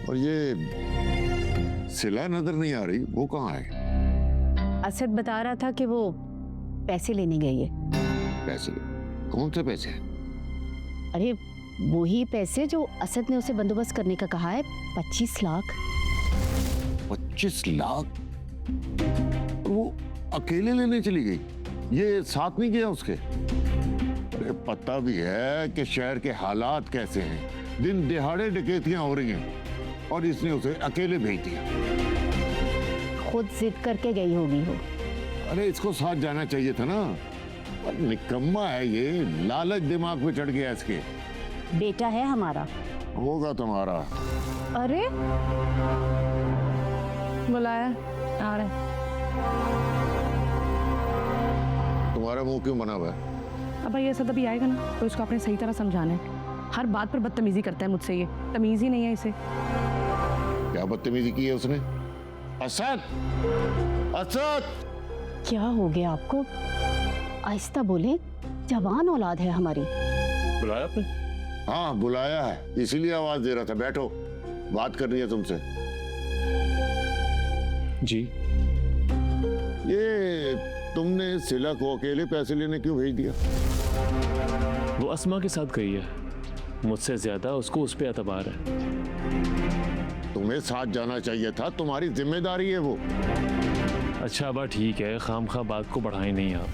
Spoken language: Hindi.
और ये सिला नजर नहीं आ रही, वो कहाँ है? असद बता रहा था कि वो पैसे लेने गई है। पैसे? कौन से पैसे? अरे वही पैसे जो असद ने उसे बंदोबस्त करने का कहा है, 25 लाख। 25 लाख? वो अकेले लेने चली गई? ये साथ नहीं गया उसके? अरे पता भी है कि शहर के हालात कैसे हैं, दिन दिहाड़े डकैतियां हो रही हैं और इसने उसे अकेले भेज दिया। खुद जिद करके गई होगी वो। अरे इसको साथ जाना चाहिए था ना। और निकम्मा है ये, लालच दिमाग पे चढ़ गया इसके। बेटा है हमारा। होगा तुम्हारा। अरे बुलाया आ रहे। तुम्हारा मुंह क्यों बना हुआ है? अब भाई असद अभी आएगा ना, तो इसको आपने सही तरह समझाना है। हर बात पर बदतमीजी करता है मुझसे, ये तमीज ही नहीं है इसे। क्या बदतमीजी की है उसने? असद! असद! क्या हो गया आपको? आहिस्ता बोले, जवान औलाद है हमारी। बुलाया आपने? हाँ बुलाया है, इसीलिए आवाज दे रहा था। बैठो, बात करनी है तुमसे। जी। ये तुमने सिला को अकेले पैसे लेने क्यों भेज दिया? वो अस्मा के साथ गई है, मुझसे ज्यादा उसको उस पे एतबार है। तुम्हें साथ जाना चाहिए था, तुम्हारी जिम्मेदारी है वो। अच्छा अब ठीक है, खामखा बात को बढ़ाएं नहीं आप।